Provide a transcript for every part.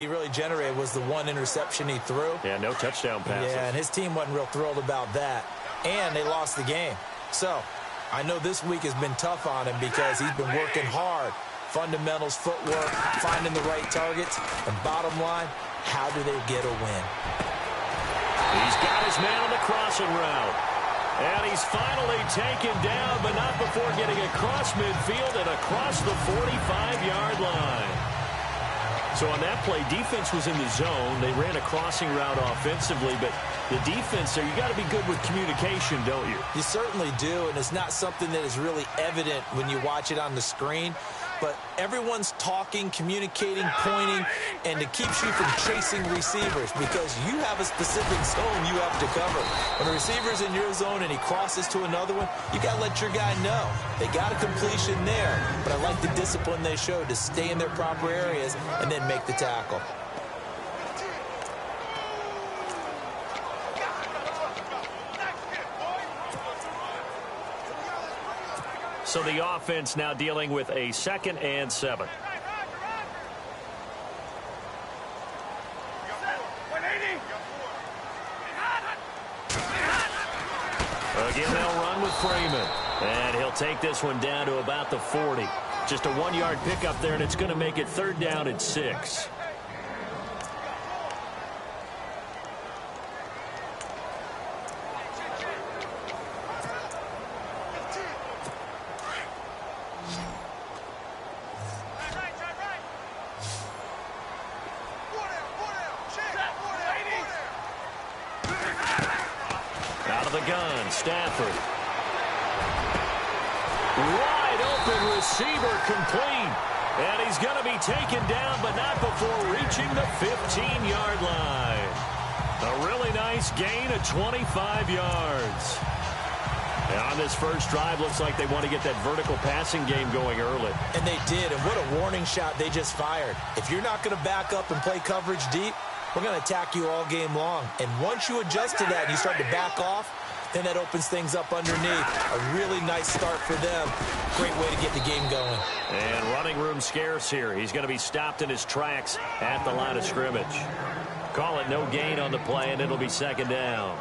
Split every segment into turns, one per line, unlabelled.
he really generated was the one interception he threw.
Yeah, no touchdown passes.
Yeah, and his team wasn't real thrilled about that. And they lost the game. So, I know this week has been tough on him because he's been working hard. Fundamentals, footwork, finding the right targets. And bottom line, how do they get a win?
He's got his man on the crossing route. And he's finally taken down, but not before getting across midfield and across the 45-yard line. So on that play, defense was in the zone. They ran a crossing route offensively, but the defense there, you got to be good with communication, don't you?
You certainly do, and it's not something that is really evident when you watch it on the screen. But everyone's talking, communicating, pointing, and it keeps you from chasing receivers because you have a specific zone you have to cover. When a receiver's in your zone and he crosses to another one, you got to let your guy know. They got a completion there, but I like the discipline they showed to stay in their proper areas and then make the tackle.
So the offense now dealing with a 2nd and 7. Again, they'll run with Freeman. And he'll take this one down to about the 40. Just a 1-yard pickup there, and it's going to make it 3rd down and 6. Stafford. Wide open receiver complete. And he's going to be taken down, but not before reaching the 15-yard line. A really nice gain of 25 yards. And on this first drive, looks like they want to get that vertical passing game going early.
And they did, and what a warning shot they just fired. If you're not going to back up and play coverage deep, we're going to attack you all game long. And once you adjust to that and you start to back off, then that opens things up underneath. A really nice start for them. Great way to get the game going.
And running room scarce here. He's going to be stopped in his tracks at the line of scrimmage. Call it no gain on the play, and it'll be 2nd down.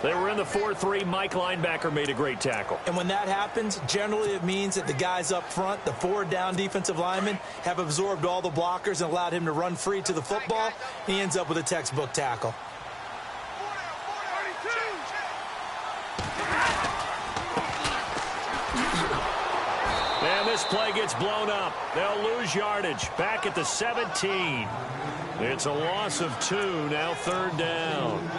They were in the 4-3. Mike linebacker made a great tackle.
And when that happens, generally it means that the guys up front, the 4-down defensive linemen, have absorbed all the blockers and allowed him to run free to the football. He ends up with a textbook tackle.
And this play gets blown up. They'll lose yardage. Back at the 17. It's a loss of 2. Now 3rd down.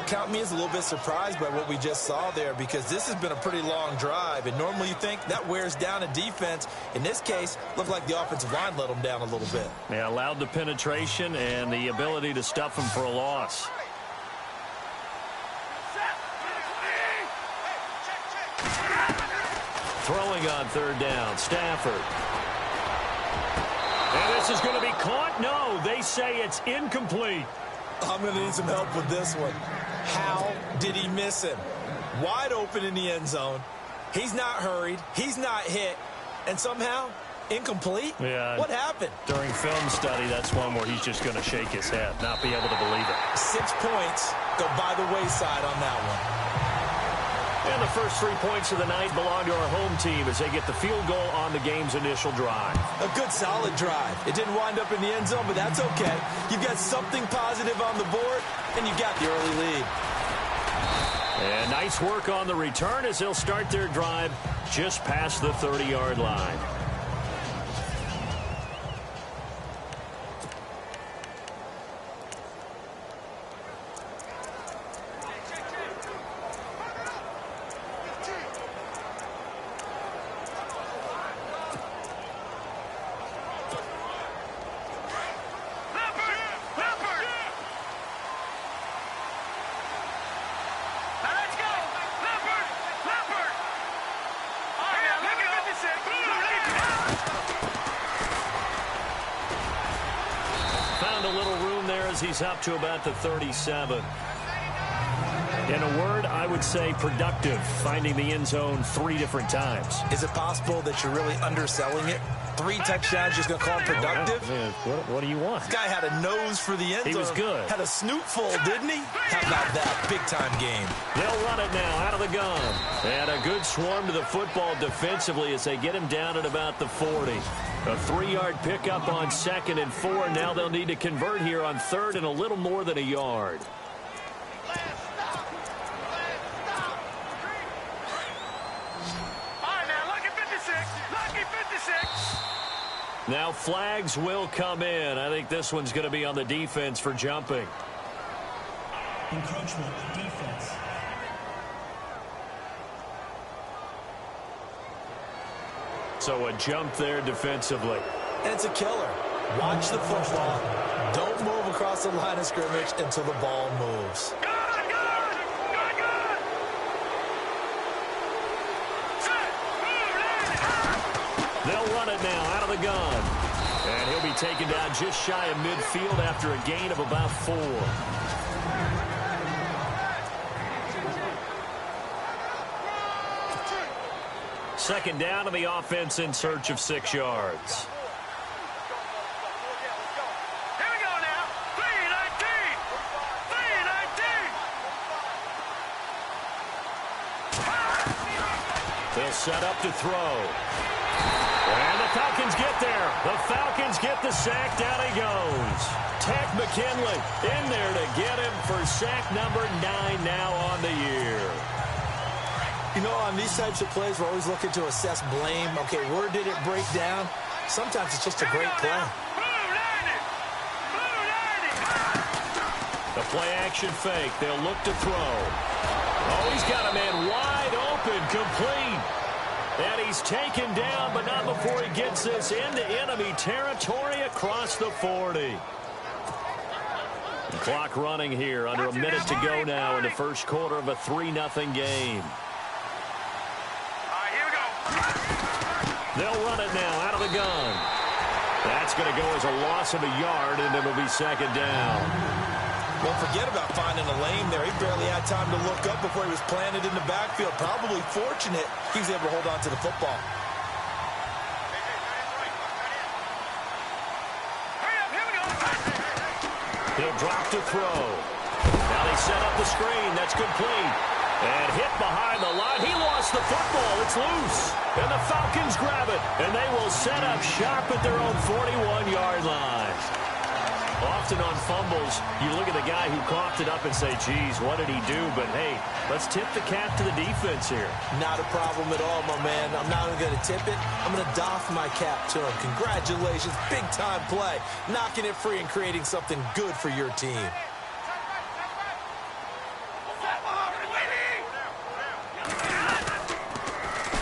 Count me as a little bit surprised by what we just saw there because this has been a pretty long drive. And normally you think that wears down a defense. In this case, looked like the offensive line let them down a little bit.
Yeah, allowed the penetration and the ability to stuff them for a loss. Throwing on 3rd down, Stafford. And this is going to be caught? No, they say it's incomplete.
I'm going to need some help with this one. How did he miss him? Wide open in the end zone. He's not hurried. He's not hit. And somehow, incomplete?
Yeah.
What happened?
During film study, that's one where he's just going to shake his head, not be able to believe it.
6 points go by the wayside on that one.
And the first 3 points of the night belong to our home team as they get the field goal on the game's initial drive.
A good, solid drive. It didn't wind up in the end zone, but that's okay. You've got something positive on the board, and you got the early lead.
And nice work on the return as they'll start their drive just past the 30-yard line. He's up to about the 37. In a word, I would say productive, finding the end zone 3 different times.
Is it possible that you're really underselling it? 3 touchdowns, just going to call him productive?
What do you want?
This guy had a nose for the end zone.
He was good.
Had a snootful, didn't he? How about that? Big-time game.
They'll run it now out of the gun. And a good swarm to the football defensively as they get him down at about the 40. A 3-yard pickup on 2nd and 4. Now they'll need to convert here on 3rd and a little more than a yard. Now flags will come in. I think this one's going to be on the defense for jumping.
Encroachment defense.
So a jump there defensively.
And it's a killer. Watch the football. Don't move across the line of scrimmage until the ball moves.
They'll run it now out of the gun. And he'll be taken down just shy of midfield after a gain of about 4. Second down, and the offense in search of 6 yards. They'll set up to throw. And the Falcons get there. The Falcons get the sack. Down he goes. Ted McKinley in there to get him for sack number 9 now on the year.
You know, on these types of plays, we're always looking to assess blame. Okay, where did it break down? Sometimes it's just a great play.
The play action fake. They'll look to throw. Oh, he's got a man wide open, complete. And he's taken down, but not before he gets this into enemy territory across the 40. The clock running here, under a minute to go now in the first quarter of a 3-0 game. They'll run it now out of the gun. That's going to go as a loss of a yard, and it'll be second down.
Don't forget about finding a lane there. He barely had time to look up before he was planted in the backfield. Probably fortunate he was able to hold on to the football.
He'll drop to throw. Now they set up the screen. That's complete. And hit behind the line. He lost the football. It's loose. And the Falcons grab it. And they will set up sharp at their own 41-yard line. Often on fumbles, you look at the guy who coughed it up and say, geez, what did he do? But, hey, let's tip the cap to the defense here.
Not a problem at all, my man. I'm not even going to tip it. I'm going to doff my cap to him. Congratulations. Big-time play. Knocking it free and creating something good for your team.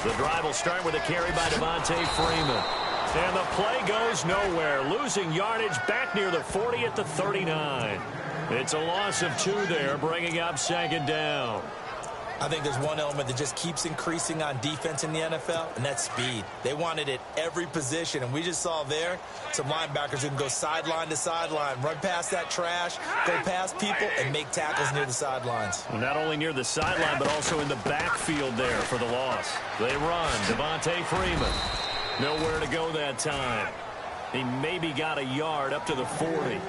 The drive will start with a carry by Devontae Freeman. And the play goes nowhere. Losing yardage back near the 40 at the 39. It's a loss of 2 there, bringing up second down.
I think there's one element that just keeps increasing on defense in the NFL, and that's speed. They want it at every position, and we just saw there some linebackers who can go sideline to sideline, run past that trash, go past people, and make tackles near the sidelines.
Well, not only near the sideline, but also in the backfield there for the loss. They run. Devontae Freeman. Nowhere to go that time. He maybe got a yard up to the 40.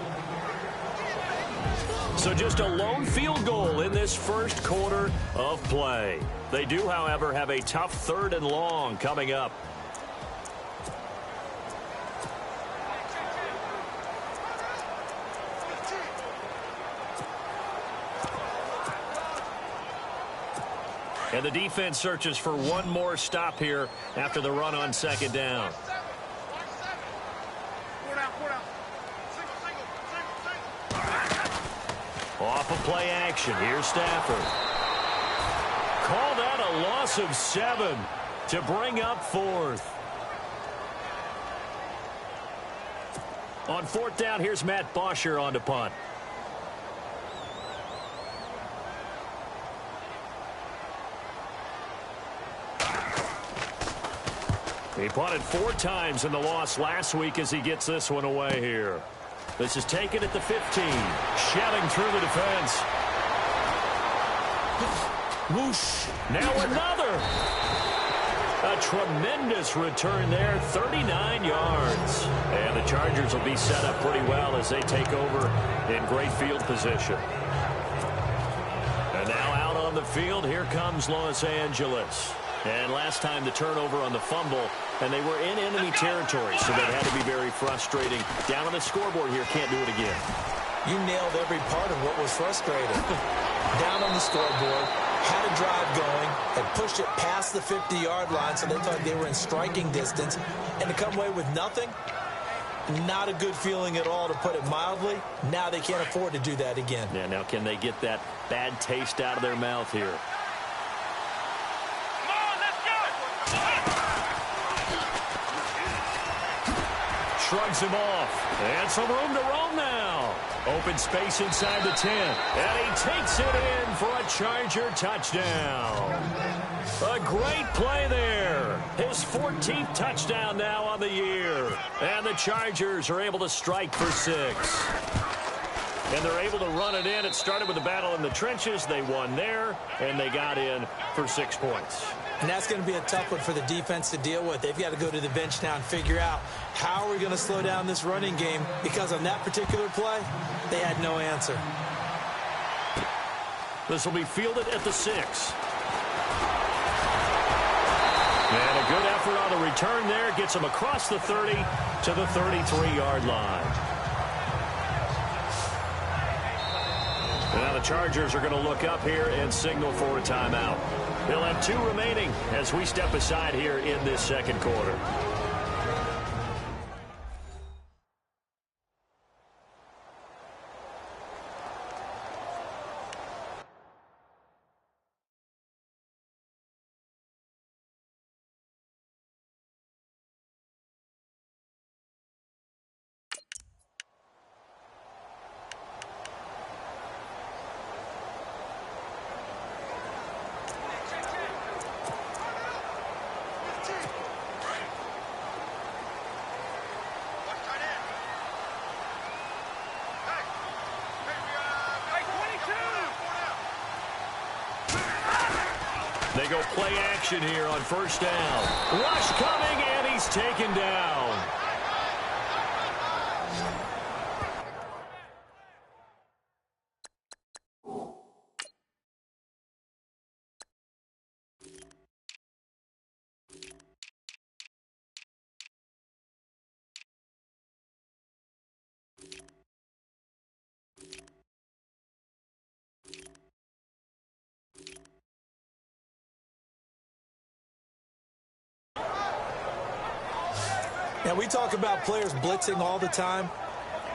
So just a lone field goal in this first quarter of play. They do, however, have a tough 3rd and long coming up. And the defense searches for one more stop here after the run on second down. Off of play action. Here's Stafford. Call that a loss of 7 to bring up 4th. On 4th down, here's Matt Bosher on to punt. He punted 4 times in the loss last week as he gets this one away here. This is taken at the 15. Shelling through the defense. Whoosh. Now another. A tremendous return there, 39 yards. And the Chargers will be set up pretty well as they take over in great field position. And now out on the field, here comes Los Angeles. And last time the turnover on the fumble, and they were in enemy territory, so that had to be very frustrating. Down on the scoreboard here, can't do it again.
You nailed every part of what was frustrating. Down on the scoreboard, had a drive going, had pushed it past the 50-yard line, so they thought they were in striking distance, and to come away with nothing, not a good feeling at all, to put it mildly. Now they can't afford to do that again.
Yeah, now can they get that bad taste out of their mouth here? Shrugs him off. And some room to roam now. Open space inside the 10. And he takes it in for a Charger touchdown. A great play there. His 14th touchdown now on the year. And the Chargers are able to strike for 6. And they're able to run it in. It started with a battle in the trenches. They won there, and they got in for 6 points.
And that's going to be a tough one for the defense to deal with. They've got to go to the bench now and figure out how are we going to slow down this running game, because on that particular play, they had no answer.
This will be fielded at the 6. And a good effort on the return there. Gets him across the 30 to the 33-yard line. Now the Chargers are going to look up here and signal for a timeout. They'll have 2 remaining as we step aside here in this second quarter. They go play action here on first down. Rush coming, and he's taken down.
Now, we talk about players blitzing all the time.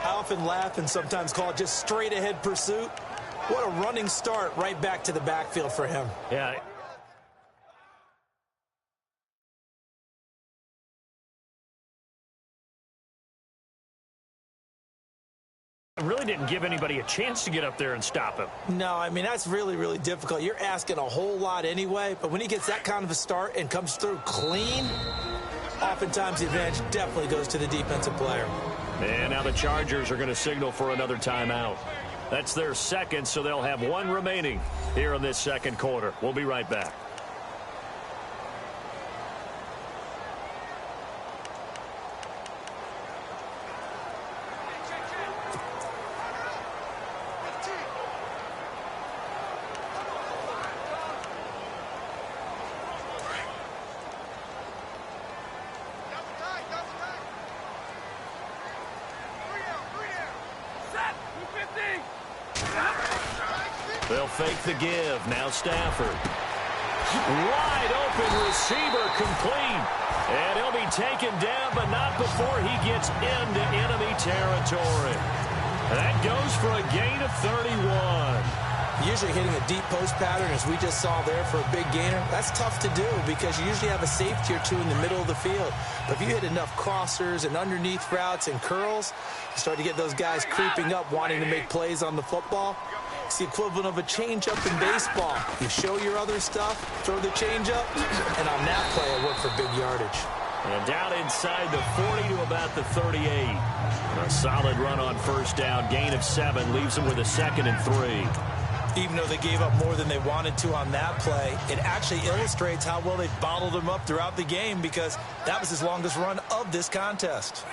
I often laugh and sometimes call it just straight-ahead pursuit. What a running start right back to the backfield for him.
Yeah. Really didn't give anybody a chance to get up there and stop him.
No, I mean, that's really, really difficult. You're asking a whole lot anyway, but when he gets that kind of a start and comes through clean, oftentimes the advantage definitely goes to the defensive player.
And now the Chargers are going to signal for another timeout. That's their second, so they'll have 1 remaining here in this second quarter. We'll be right back. They'll fake the give. Now Stafford. Wide open receiver, complete. And he'll be taken down, but not before he gets into enemy territory. That goes for a gain of 31.
Usually hitting a deep post pattern, as we just saw there, for a big gainer, that's tough to do because you usually have a safety or 2 in the middle of the field. But if you hit enough crossers and underneath routes and curls, you start to get those guys creeping up, wanting to make plays on the football. It's the equivalent of a changeup in baseball. You show your other stuff, throw the changeup, and on that play, it worked for big yardage.
And down inside the 40 to about the 38. A solid run on first down. Gain of 7 leaves him with a 2nd and 3.
Even though they gave up more than they wanted to on that play, it actually illustrates how well they bottled them up throughout the game because that was his longest run of this contest.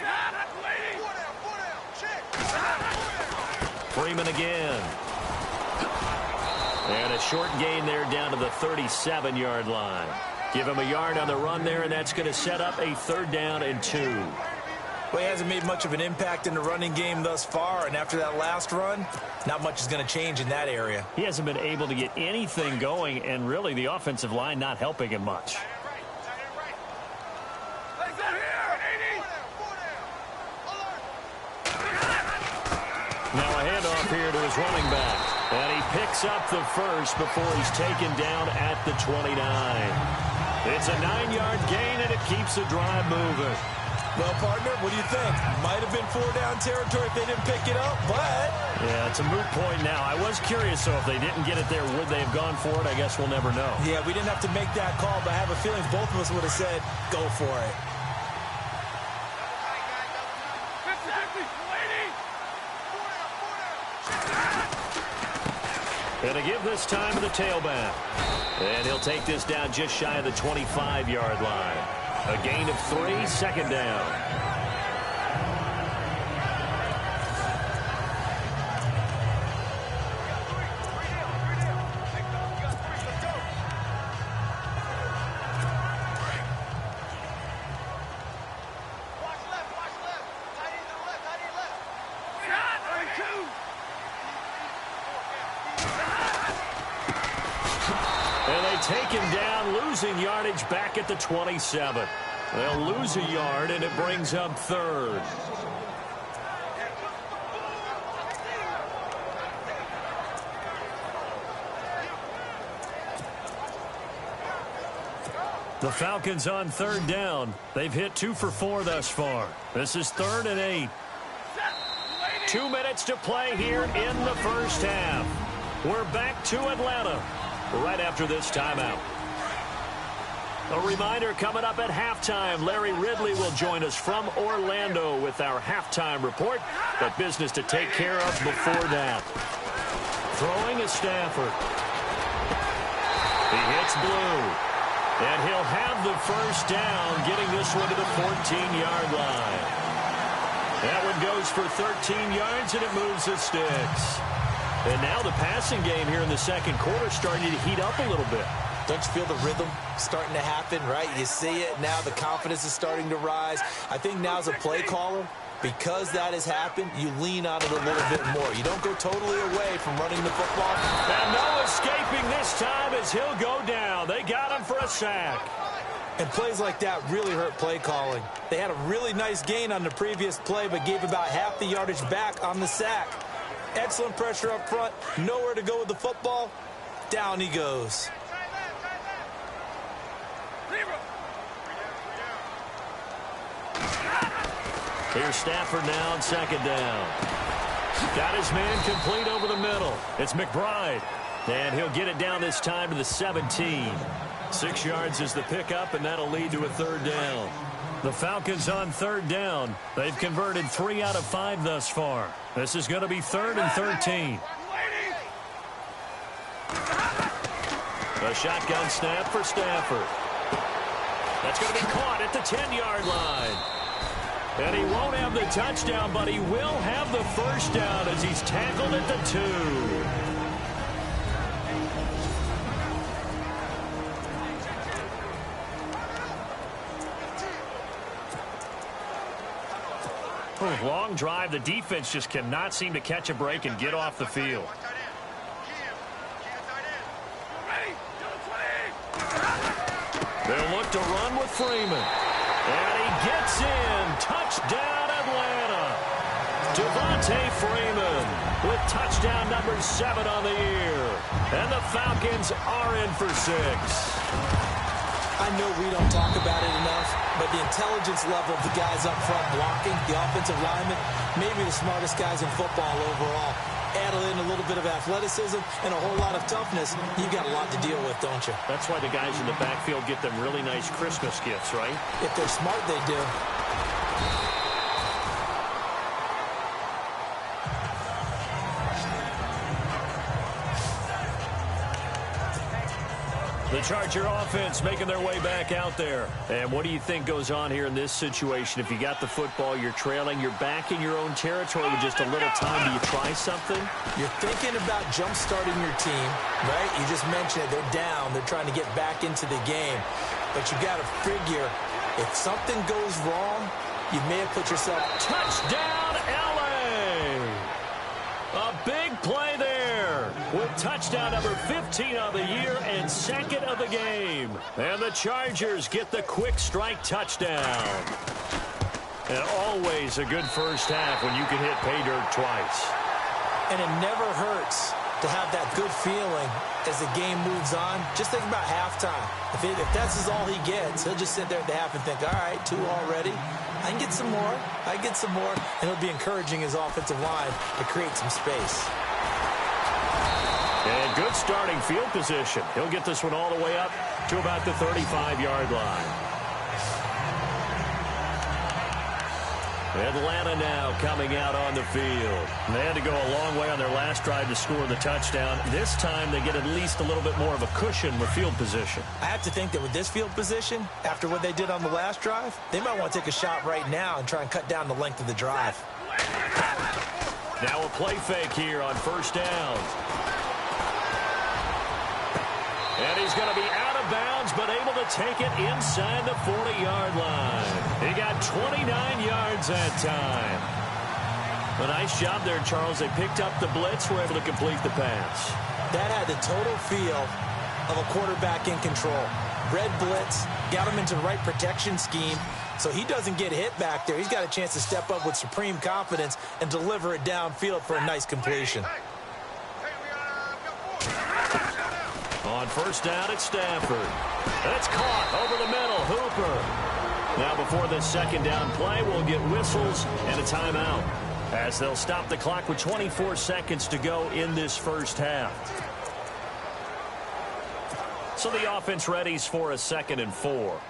Freeman again. And a short gain there down to the 37-yard line. Give him a yard on the run there, and that's going to set up a 3rd down and 2.
Well, he hasn't made much of an impact in the running game thus far, and after that last run, not much is going to change in that area.
He hasn't been able to get anything going, and really the offensive line not helping him much. Now a handoff here to his running back. And he picks up the first before he's taken down at the 29. It's a 9-yard gain, and it keeps the drive moving.
Well, partner, what do you think? Might have been 4-down territory if they didn't pick it up, but...
Yeah, it's a moot point now. I was curious, so if they didn't get it there, would they have gone for it? I guess we'll never know.
Yeah, we didn't have to make that call, but I have a feeling both of us would have said, go for it.
Gonna give this time to the tailback. And he'll take this down just shy of the 25-yard line. A gain of 3, 2nd down. Take him down, losing yardage back at the 27. They'll lose a yard, and it brings up 3rd. The Falcons on 3rd down. They've hit 2 for 4 thus far. This is 3rd and 8. 2 minutes to play here in the first half. We're back to Atlanta right after this timeout. A reminder, coming up at halftime, Larry Ridley will join us from Orlando with our halftime report, but business to take care of before that. Throwing is Stafford. He hits Blue, and he'll have the first down, getting this one to the 14-yard line. That one goes for 13 yards, and it moves the sticks. And now the passing game here in the second quarter starting to heat up a little bit.
Don't you feel the rhythm starting to happen, right? You see it. Now the confidence is starting to rise. I think now as a play caller, because that has happened, you lean on it a little bit more. You don't go totally away from running the football.
And no escaping this time as he'll go down. They got him for a sack.
And plays like that really hurt play calling. They had a really nice gain on the previous play, but gave about half the yardage back on the sack. Excellent pressure up front. Nowhere to go with the football. Down he goes.
Here's Stafford now on 2nd down. Got his man complete over the middle. It's McBride. And he'll get it down this time to the 17. 6 yards is the pickup, and that'll lead to a 3rd down. The Falcons on 3rd down. They've converted 3 out of 5 thus far. This is going to be 3rd and 13. A shotgun snap for Stafford. That's going to be caught at the 10-yard line. And he won't have the touchdown, but he will have the first down as he's tackled at the 2. Long drive. The defense just cannot seem to catch a break and get off the field. They'll look to run with Freeman. And he gets in. Touchdown, Atlanta. Devontae Freeman with touchdown number 7 on the year. And the Falcons are in for 6.
I know we don't talk about it enough, but the intelligence level of the guys up front blocking, the offensive linemen, maybe the smartest guys in football overall. Add in a little bit of athleticism and a whole lot of toughness, you've got a lot to deal with, don't you?
That's why the guys in the backfield get them really nice Christmas gifts, right?
If they're smart, they do.
The Charger offense making their way back out there. And what do you think goes on here in this situation? If you got the football, you're trailing, you're back in your own territory with just a little time. Do you try something?
You're thinking about jump-starting your team, right? You just mentioned it. They're down. They're trying to get back into the game. But you got to figure, if something goes wrong, you may have put yourself...
Touchdown, L.A.! A big play there with touchdown number 15 of the year and second of the game. And the Chargers get the quick strike touchdown. And always a good first half when you can hit pay dirt twice.
And it never hurts to have that good feeling as the game moves on. Just think about halftime. If that's all he gets, he'll just sit there at the half and think, all right, 2 already. I can get some more. I can get some more. And he'll be encouraging his offensive line to create some space.
And good starting field position. He'll get this one all the way up to about the 35-yard line. Atlanta now coming out on the field. They had to go a long way on their last drive to score the touchdown. This time they get at least a little bit more of a cushion with field position.
I have to think that with this field position, after what they did on the last drive, they might want to take a shot right now and try and cut down the length of the drive.
Now a play fake here on first down. And he's going to be out of bounds, but able to take it inside the 40-yard line. He got 29 yards that time. A nice job there, Charles. They picked up the blitz, were able to complete the pass.
That had the total feel of a quarterback in control. Red blitz, got him into the right protection scheme, so he doesn't get hit back there. He's got a chance to step up with supreme confidence and deliver it downfield for a nice completion.
On first down, it's Stafford. That's caught over the middle. Hooper. Now before this second down play, we'll get whistles and a timeout, as they'll stop the clock with 24 seconds to go in this first half. So the offense readies for a 2nd and 4.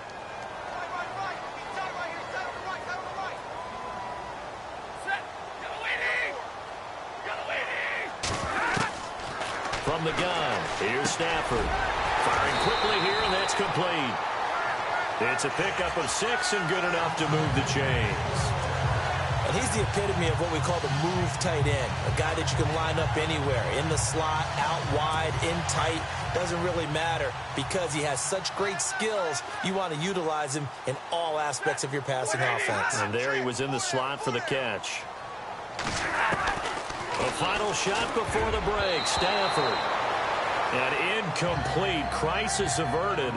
From the gun, here's Stafford. Firing quickly here, and that's complete. It's a pickup of 6 and good enough to move the chains.
And he's the epitome of what we call the move tight end. A guy that you can line up anywhere. In the slot, out wide, in tight. Doesn't really matter because he has such great skills. You want to utilize him in all aspects of your passing offense.
And there he was in the slot for the catch. The final shot before the break, Stafford. And incomplete. Crisis averted.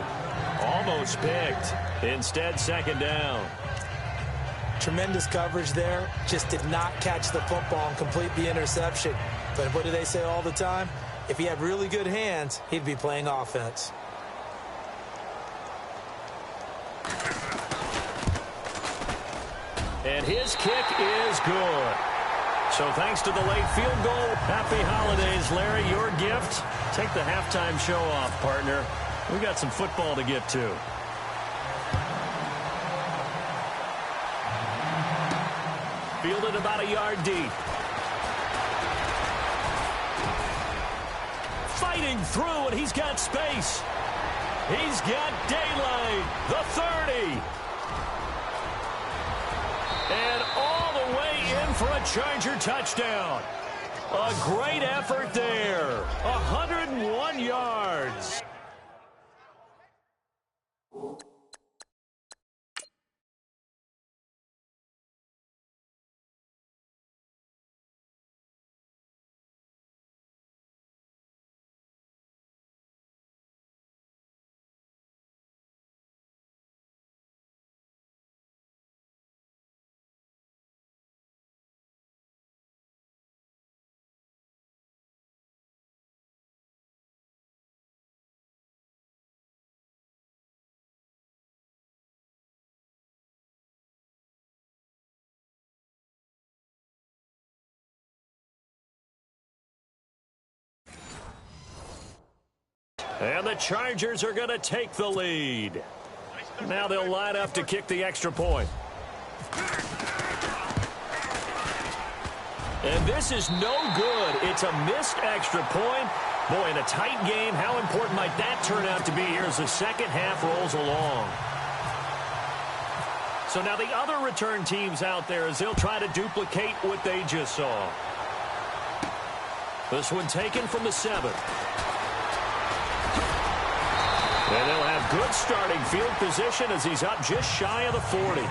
Almost picked. Instead, second down.
Tremendous coverage there. Just did not catch the football and complete the interception. But what do they say all the time? If he had really good hands, he'd be playing offense.
And his kick is good. So thanks to the late field goal, happy holidays, Larry. Your gift, take the halftime show off, partner. We got some football to get to. Fielded about a yard deep. Fighting through, and he's got space. He's got daylight. The 30. And all the way in for a Charger touchdown. A great effort there. 101 yards. And the Chargers are going to take the lead. Now they'll line up to kick the extra point. And this is no good. It's a missed extra point, Boy, in a tight game, how important might that turn out to be here as the second half rolls along? So now the other return teams out there as they'll try to duplicate what they just saw. This one taken from the 7. And they'll have good starting field position as he's up just shy of the 40.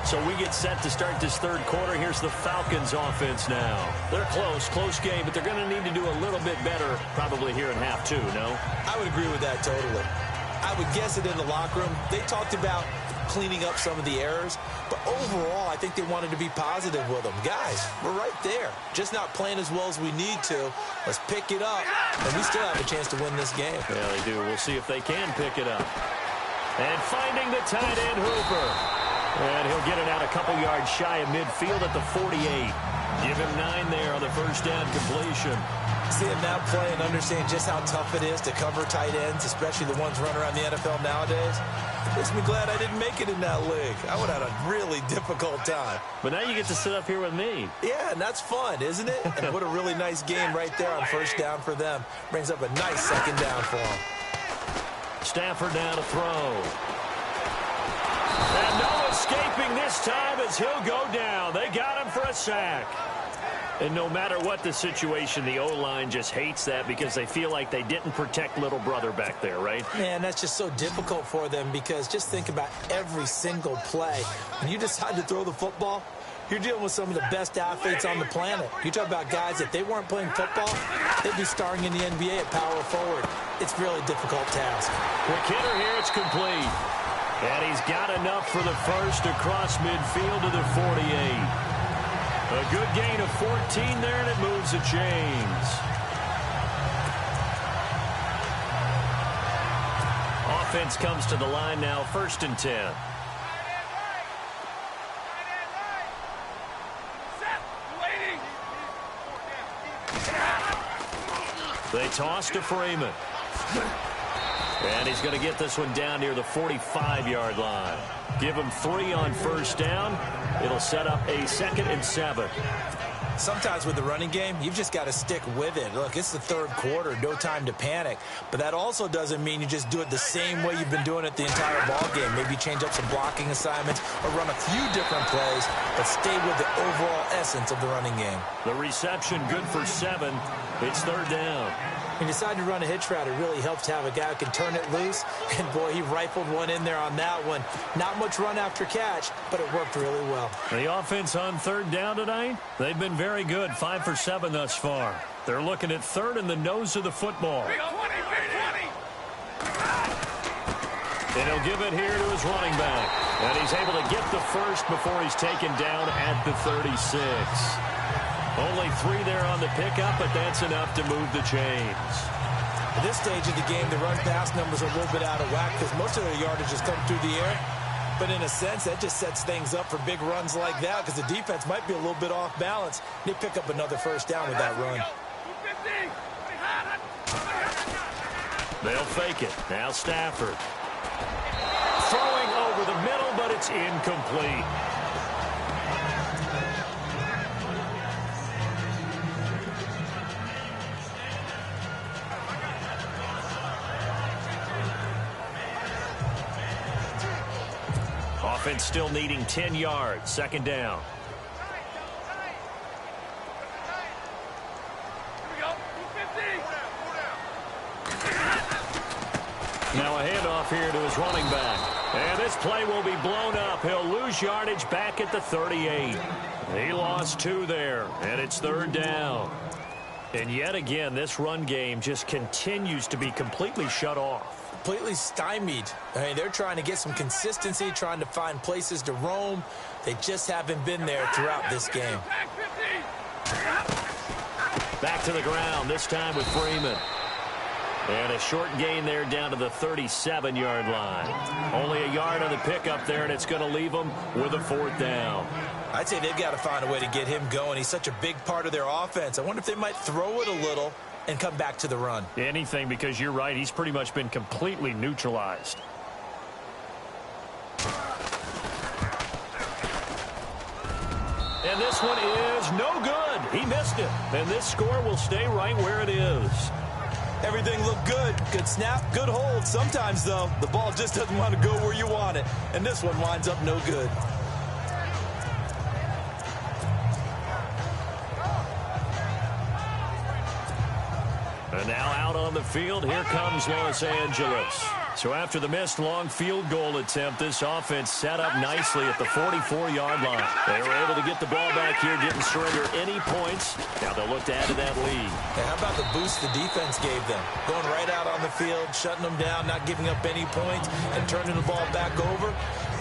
So we get set to start this third quarter. Here's the Falcons offense now. They're close game, but they're going to need to do a little bit better probably here in half two, no?
I would agree with that totally. I would guess it in the locker room. They talked about cleaning up some of the errors, but overall I think they wanted to be positive with them. Guys, we're right there. Just not playing as well as we need to. Let's pick it up, and we still have a chance to win this game.
Yeah, they do. We'll see if they can pick it up. And finding the tight end, Hooper. And he'll get it out a couple yards shy of midfield at the 48. Give him 9 there on the first down completion.
See him now play and understand just how tough it is to cover tight ends, especially the ones running around the NFL nowadays. Makes me glad I didn't make it in that league. I would have had a really difficult time.
But now you get to sit up here with me.
Yeah, and that's fun, isn't it? And what a really nice game right there on first down for them. Brings up a nice second down for them.
Stafford now to throw. And no escaping this time as he'll go down. They got him for a sack. And no matter what the situation, the O-line just hates that because they feel like they didn't protect little brother back there, right?
Man, that's just so difficult for them because just think about every single play. When you decide to throw the football, you're dealing with some of the best athletes on the planet. You talk about guys, if they weren't playing football, they'd be starring in the NBA at power forward. It's a really difficult task.
Quick hitter here, it's complete. And he's got enough for the first across midfield to the 48. A good gain of 14 there, and it moves the chains. Offense comes to the line now, 1st and 10. They toss to Freeman. And he's going to get this one down near the 45-yard line. Give him 3 on first down. It'll set up a 2nd and 7.
Sometimes with the running game, you've just got to stick with it. Look, it's the third quarter, no time to panic. But that also doesn't mean you just do it the same way you've been doing it the entire ball game. Maybe change up some blocking assignments or run a few different plays, but stay with the overall essence of the running game.
The reception good for 7. It's 3rd down.
When you decide to run a hitch route, it really helps to have a guy who can turn it loose. And, boy, he rifled one in there on that one. Not much run after catch, but it worked really well.
The offense on 3rd down tonight, they've been very good, 5 for 7 thus far. They're looking at 3rd in the nose of the football. And he'll give it here to his running back. And he's able to get the first before he's taken down at the 36. Only 3 there on the pickup, but that's enough to move the chains.
At this stage of the game, the run-pass numbers are a little bit out of whack because most of their yardage has come through the air. But in a sense, that just sets things up for big runs like that because the defense might be a little bit off balance. They pick up another first down with that run.
They'll fake it. Now Stafford. Throwing over the middle, but it's incomplete. Offense still needing 10 yards. 2nd down. Now a handoff here to his running back. And this play will be blown up. He'll lose yardage back at the 38. He lost 2 there, and it's 3rd down. And yet again, this run game just continues to be completely shut off.
Completely stymied. I mean, they're trying to get some consistency, trying to find places to roam. They just haven't been there throughout this game.
Back to the ground, this time with Freeman. And a short gain there down to the 37-yard line. Only a yard on the pickup there, and it's going to leave them with a 4th down.
I'd say they've got to find a way to get him going. He's such a big part of their offense. I wonder if they might throw it a little and come back to the run.
Anything, because you're right, he's pretty much been completely neutralized. And this one is no good. He missed it. And this score will stay right where it is.
Everything looked good. Good snap, good hold. Sometimes, though, the ball just doesn't want to go where you want it. And this one winds up no good.
And now out on the field, here comes Los Angeles. So after the missed long field goal attempt, this offense set up nicely at the 44-yard line. They were able to get the ball back here, didn't surrender any points. Now they'll look to add to that lead.
Hey, how about the boost the defense gave them? Going right out on the field, shutting them down, not giving up any points, and turning the ball back over.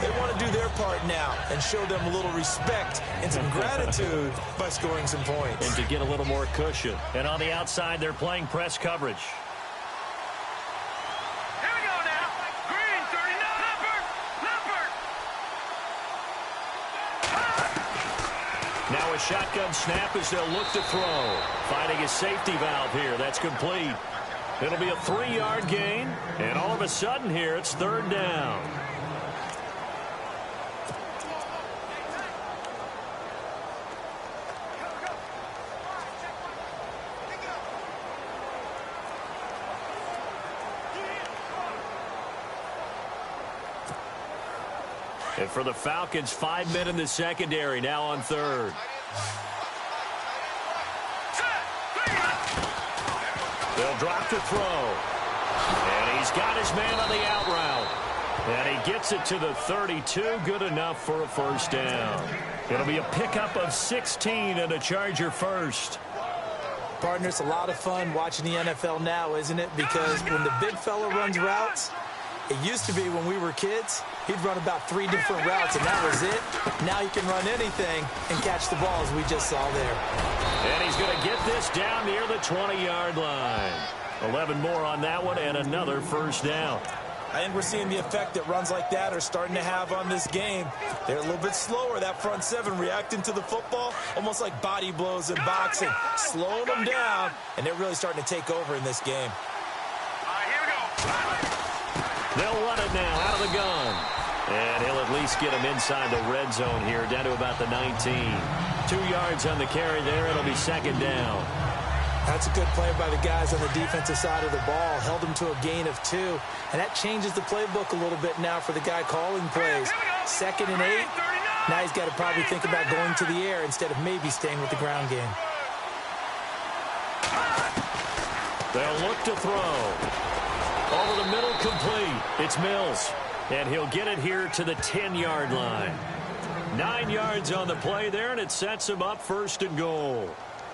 They want to do their part now and show them a little respect and some gratitude by scoring some points.
And to get a little more cushion. And on the outside, they're playing press coverage. Now a shotgun snap as they'll look to throw. Finding a safety valve here. That's complete. It'll be a 3-yard gain. And all of a sudden here, it's third down. And for the Falcons, 5 men in the secondary, now on third. They'll drop to throw. And he's got his man on the out route. And he gets it to the 32, good enough for a first down. It'll be a pickup of 16 and a Charger first.
Partner, it's a lot of fun watching the NFL now, isn't it? Because when the big fella runs routes, it used to be when we were kids, he'd run about 3 different routes, and that was it. Now he can run anything and catch the ball, as we just saw there.
And he's going to get this down near the 20-yard line. 11 more on that one, and another first down.
I think we're seeing the effect that runs like that are starting to have on this game. They're a little bit slower, that front seven, reacting to the football, almost like body blows in boxing, slowing them down, and they're really starting to take over in this game.
They'll run it now out of the gun. And he'll at least get him inside the red zone here, down to about the 19. 2 yards on the carry there. It'll be second down.
That's a good play by the guys on the defensive side of the ball. Held them to a gain of 2. And that changes the playbook a little bit now for the guy calling plays. 2nd and 8. Now he's got to probably think about going to the air instead of maybe staying with the ground game.
They'll look to throw. Over the middle, complete. It's Mills. And he'll get it here to the 10-yard line. 9 yards on the play there, and it sets him up first and goal.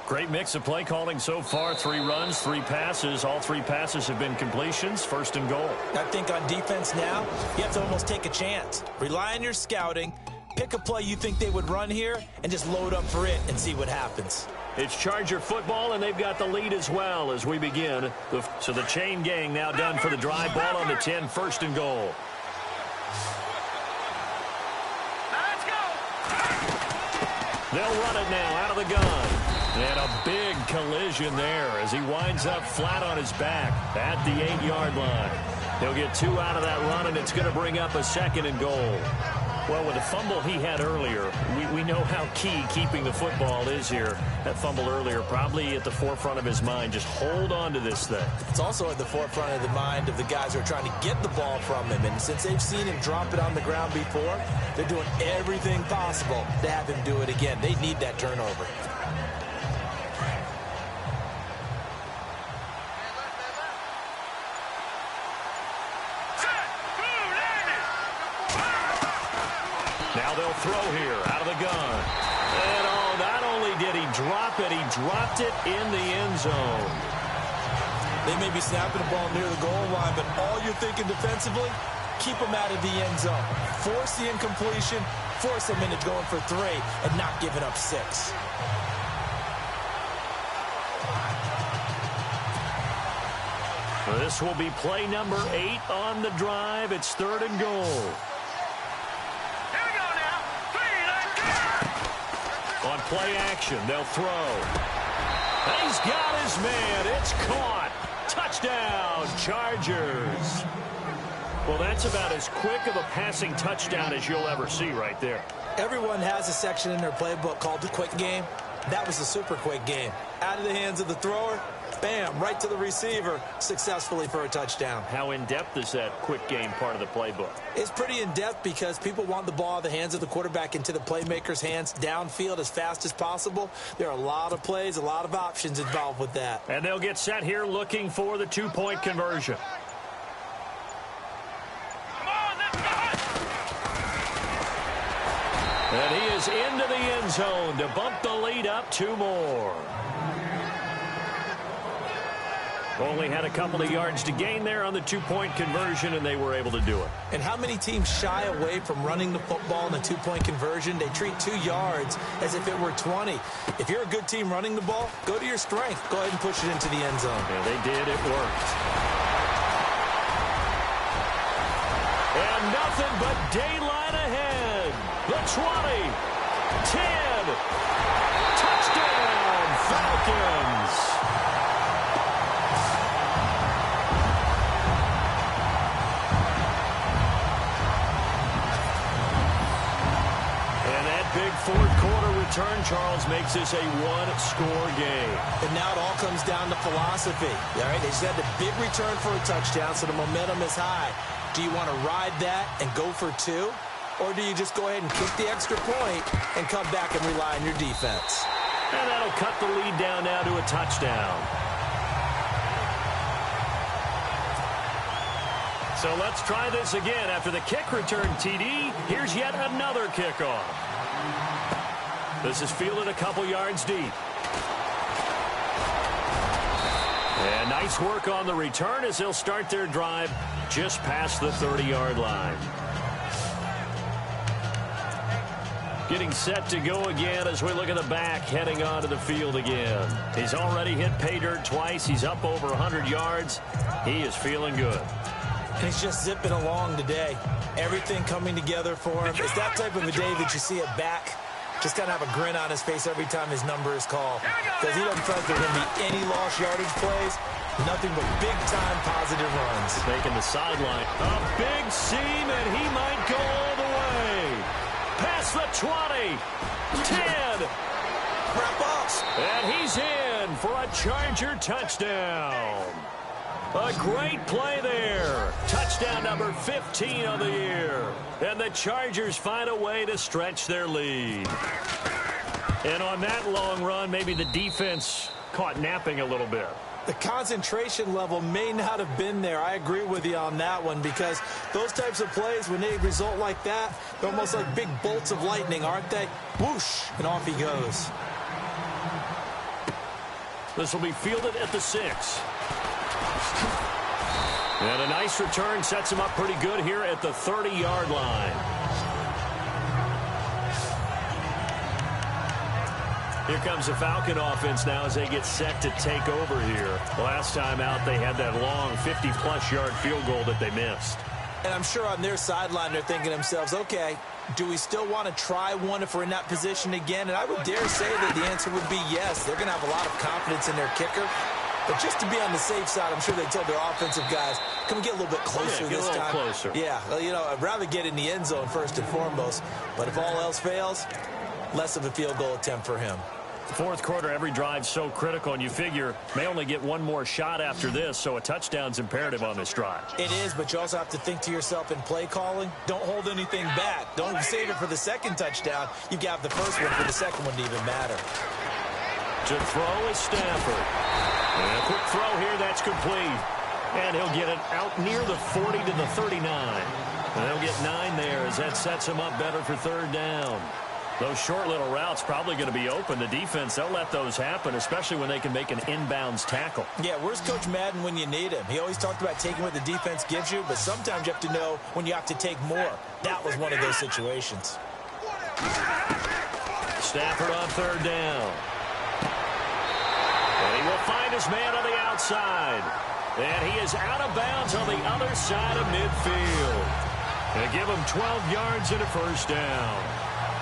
Great mix of play calling so far. 3 runs, 3 passes. All 3 passes have been completions. First and goal.
I think on defense now, you have to almost take a chance. Rely on your scouting. Pick a play you think they would run here and just load up for it and see what happens.
It's Charger football, and they've got the lead as well as we begin. So the chain gang now done for the drive. Ball on the 10, first and goal.
Let's go.
They'll run it now out of the gun. And a big collision there as he winds up flat on his back at the 8-yard line. He'll get 2 out of that run, and it's going to bring up a second and goal. Well, with the fumble he had earlier, we know how key keeping the football is here. That fumble earlier probably at the forefront of his mind. Just hold on to this thing.
It's also at the forefront of the mind of the guys who are trying to get the ball from him. And since they've seen him drop it on the ground before, they're doing everything possible to have him do it again. They need that turnover.
Now they'll throw here out of the gun. And not only did he drop it, he dropped it in the end zone.
They may be snapping the ball near the goal line, but all you're thinking defensively, keep them out of the end zone. Force the incompletion, force them into going for 3 and not giving up 6.
This will be play number 8 on the drive. It's third and goal. On play action, they'll throw. And he's got his man. It's caught. Touchdown, Chargers. Well, that's about as quick of a passing touchdown as you'll ever see right there.
Everyone has a section in their playbook called the quick game. That was the super quick game. Out of the hands of the thrower, bam, right to the receiver, successfully for a touchdown.
How in-depth is that quick game part of the playbook?
It's pretty in-depth because people want the ball out of the hands of the quarterback into the playmaker's hands downfield as fast as possible. There are a lot of plays, a lot of options involved with that.
And they'll get set here looking for the two-point conversion. And he is into the end zone to bump the lead up 2 more. Only had a couple of yards to gain there on the two-point conversion, and they were able to do it.
And how many teams shy away from running the football in the two-point conversion? They treat 2 yards as if it were 20. If you're a good team running the ball, go to your strength. Go ahead and push it into the end zone.
Yeah, they did. It worked. And nothing but daylight ahead. The 20, 10, touchdown, Falcons. Big fourth-quarter return, Charles, makes this a one-score game.
And now it all comes down to philosophy. All right, they just had the big return for a touchdown, so the momentum is high. Do you want to ride that and go for 2? Or do you just go ahead and kick the extra point and come back and rely on your defense?
And that'll cut the lead down now to a touchdown. So let's try this again. After the kick return TD, here's yet another kickoff. This is fielded a couple yards deep. And nice work on the return as they'll start their drive just past the 30-yard line. Getting set to go again as we look at the back, heading onto the field again. He's already hit pay dirt twice. He's up over 100 yards. He is feeling good.
And he's just zipping along today. Everything coming together for him. It's that type of a day that you see it back. Just kind of have a grin on his face every time his number is called. Because he doesn't feel like there's going to be any lost yardage plays. Nothing but big-time positive runs.
Making the sideline. A big seam, and he might go all the way. Past the 20. 10.
Wrap up.
And he's in for a Charger touchdown. A great play there. Touchdown number 15 of the year. And the Chargers find a way to stretch their lead. And on that long run, maybe the defense caught napping a little bit.
The concentration level may not have been there. I agree with you on that one because those types of plays, when they result like that, they're almost like big bolts of lightning, aren't they? Whoosh, and off he goes.
This will be fielded at the 6. And a nice return sets him up pretty good here at the 30-yard line. Here comes the Falcon offense now as they get set to take over here. Last time out, they had that long 50-plus yard field goal that they missed.
And I'm sure on their sideline they're thinking to themselves, okay, do we still want to try one if we're in that position again? And I would dare say that the answer would be yes. They're going to have a lot of confidence in their kicker. But just to be on the safe side, I'm sure they told their offensive guys, can we get a little bit closer this time?
Closer.
Yeah, well, you know, I'd rather get in the end zone first and foremost. But if all else fails, less of a field goal attempt for him.
Fourth quarter, every drive's so critical, and you figure may only get one more shot after this, so a touchdown's imperative on this drive.
It is, but you also have to think to yourself in play calling, don't hold anything back. Don't save it for the second touchdown. You've got the first one for the second one to even matter.
To throw is Stafford. And a quick throw here, that's complete. And he'll get it out near the 40 to the 39. And they'll get 9 there as that sets him up better for third down. Those short little routes probably going to be open. The defense, they'll let those happen, especially when they can make an inbounds tackle.
Yeah, where's Coach Madden when you need him? He always talked about taking what the defense gives you, but sometimes you have to know when you have to take more. That was one of those situations.
Stafford on third down. And he will find his man on the outside. And he is out of bounds on the other side of midfield. They give him 12 yards and a first down.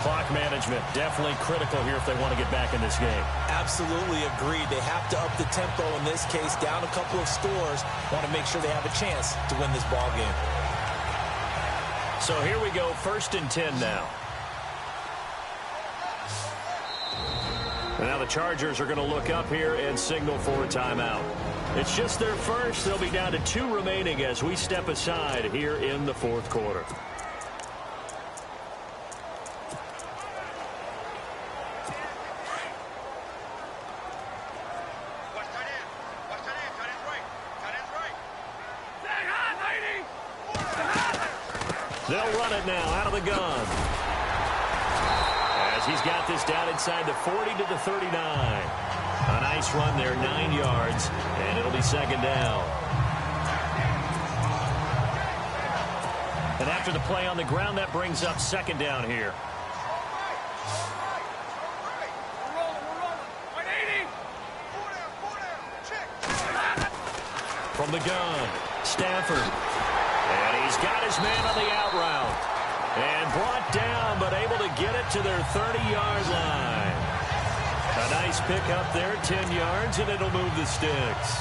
Clock management definitely critical here if they want to get back in this game.
Absolutely agreed. They have to up the tempo in this case, down a couple of scores. Want to make sure they have a chance to win this ball game.
So here we go, 1st and 10 now. And now the Chargers are going to look up here and signal for a timeout. It's just their first. They'll be down to 2 remaining as we step aside here in the fourth quarter. They'll run it now out of the gun. As he's got this down inside the 40 to the 39. A nice run there, 9 yards, and it'll be second down. And after the play on the ground, that brings up second down here. From the gun, Stafford. And he's got his man on the out route. And brought down, but able to get it to their 30-yard line. A nice pickup there, 10 yards, and it'll move the sticks.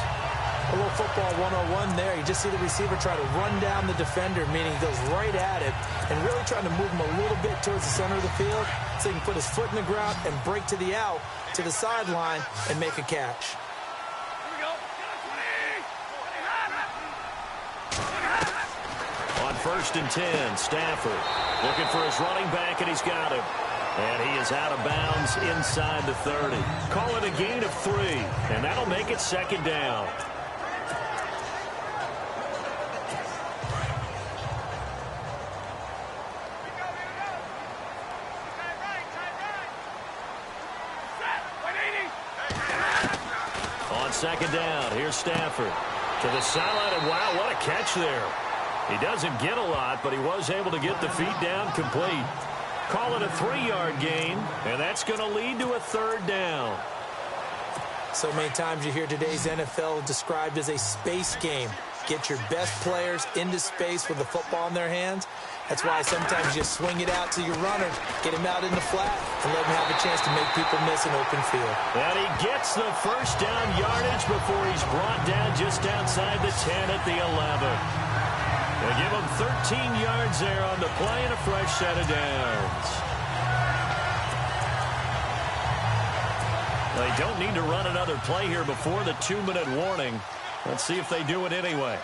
A little football 101 there. You just see the receiver try to run down the defender, meaning he goes right at it, and really trying to move him a little bit towards the center of the field so he can put his foot in the ground and break to the out, to the sideline, and make a catch.
On 1st and 10, Stafford looking for his running back, and he's got him. And he is out of bounds inside the 30. Call it a gain of 3, and that'll make it second down. On second down, here's Stafford to the sideline, and wow, what a catch there. He doesn't get a lot, but he was able to get the feet down complete. Call it a 3-yard gain, and that's going to lead to a third down.
So many times you hear today's NFL described as a space game. Get your best players into space with the football in their hands. That's why sometimes you swing it out to your runner, get him out in the flat, and let him have a chance to make people miss an open field.
And he gets the first down yardage before he's brought down just outside the 10 at the 11. They give him 13 yards there on the play and a fresh set of downs. They don't need to run another play here before the 2-minute warning. Let's see if they do it anyway.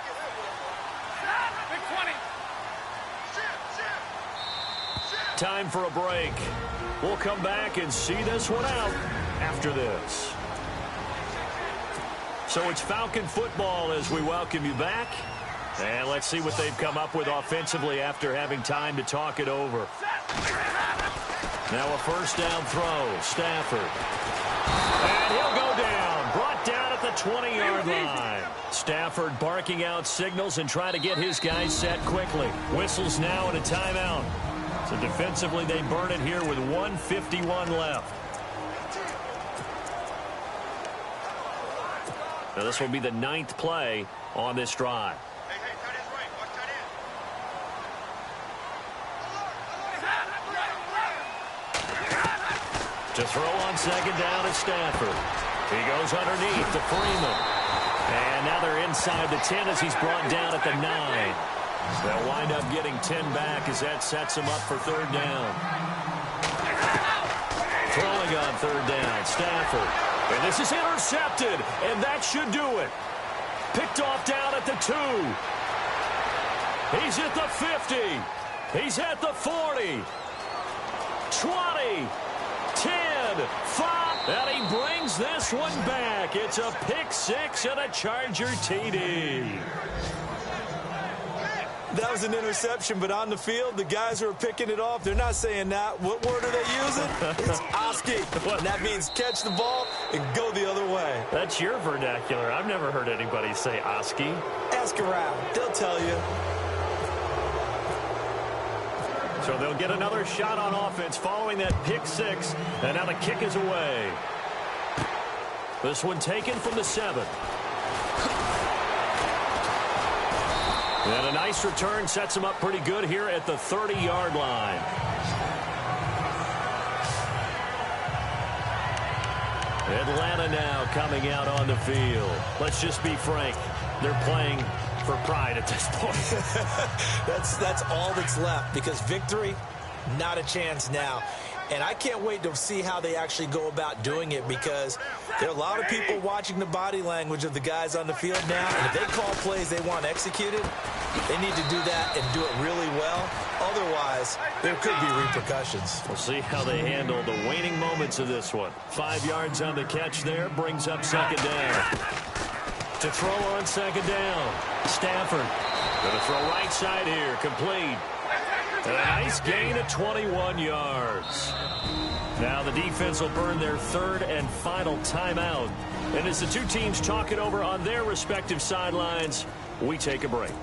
Time for a break. We'll come back and see this one out after this. So it's Falcon football as we welcome you back. And let's see what they've come up with offensively after having time to talk it over. Now a first down throw. Stafford. And he'll go down. Brought down at the 20-yard line. Stafford barking out signals and trying to get his guys set quickly. Whistles now and a timeout. So defensively they burn it here with 1:51 left. Now this will be the 9th play on this drive. To throw on second down is Stafford. He goes underneath to Freeman. And now they're inside the 10 as he's brought down at the 9. They'll wind up getting 10 back as that sets him up for third down. Throwing on third down, Stafford. And this is intercepted, and that should do it. Picked off down at the 2. He's at the 50. He's at the 40. 20. 10, 5, and he brings this one back. It's a pick 6 and a Charger TD.
That was an interception, but on the field, the guys who are picking it off, they're not saying that. What word are they using? It's Oski. And that means catch the ball and go the other way.
That's your vernacular. I've never heard anybody say Oski.
Ask around. They'll tell you.
So they'll get another shot on offense following that pick 6. And now the kick is away. This one taken from the 7. And a nice return sets him up pretty good here at the 30-yard line. Atlanta now coming out on the field. Let's just be frank. They're playing for pride at this point.
That's all that's left, because victory, not a chance now. And I can't wait to see how they actually go about doing it, because there are a lot of people watching the body language of the guys on the field now. And if they call plays they want executed, they need to do that and do it really well. Otherwise, there could be repercussions.
We'll see how they handle the waning moments of this one. 5 yards on the catch there, brings up second down. To throw on second down, Stafford. Going to throw right side here, complete. And a nice gain of 21 yards. Now the defense will burn their third and final timeout. And as the two teams talk it over on their respective sidelines, we take a break.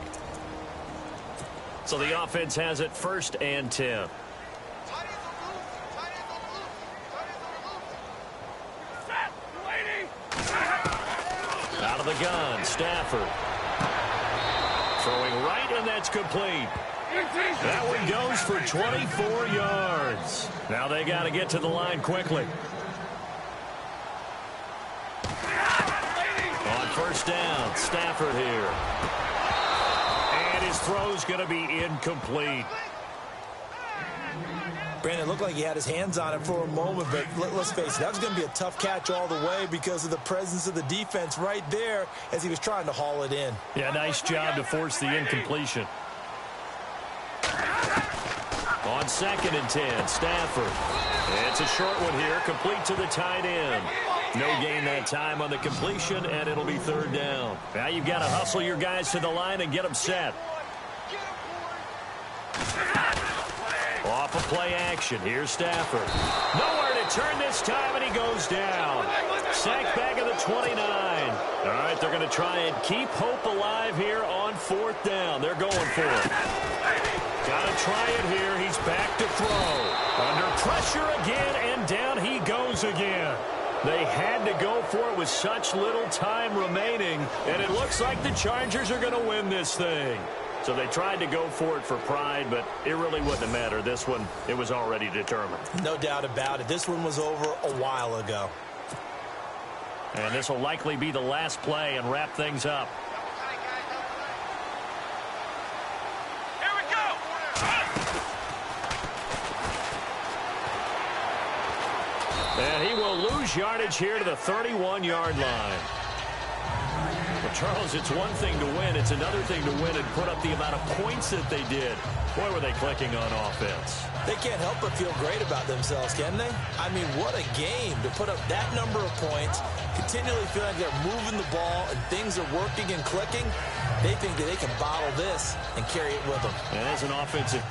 So the offense has it 1st and 10. Out of the gun, Stafford. Throwing right, and that's complete. That one goes for 24 yards. Now they got to get to the line quickly. On 1st down, Stafford here. And his throw's going to be incomplete.
Brandon, it looked like he had his hands on it for a moment, but let's face it, that was going to be a tough catch all the way because of the presence of the defense right there as he was trying to haul it in.
Yeah, nice job to force the incompletion. On 2nd and 10, Stafford. It's a short one here, complete to the tight end. No gain that time on the completion, and it'll be 3rd down. Now you've got to hustle your guys to the line and get them set. Off of play action, here's Stafford. Nowhere to turn this time, and he goes down. Sacked back at the 29. All right, they're going to try and keep hope alive here on 4th down. They're going for it. Got to try it here. He's back to throw. Under pressure again, and down he goes again. They had to go for it with such little time remaining, and it looks like the Chargers are going to win this thing. So they tried to go for it for pride, but it really wouldn't have mattered. This one, it was already determined.
No doubt about it. This one was over a while ago.
And this will likely be the last play and wrap things up.
Here we go.
And he will lose yardage here to the 31-yard line. Well, Charles, it's one thing to win. It's another thing to win and put up the amount of points that they did. Boy, were they clicking on offense.
They can't help but feel great about themselves, can they? I mean, what a game to put up that number of points, continually feeling like they're moving the ball and things are working and clicking. They think that they can bottle this and carry it with them.
And as an offensive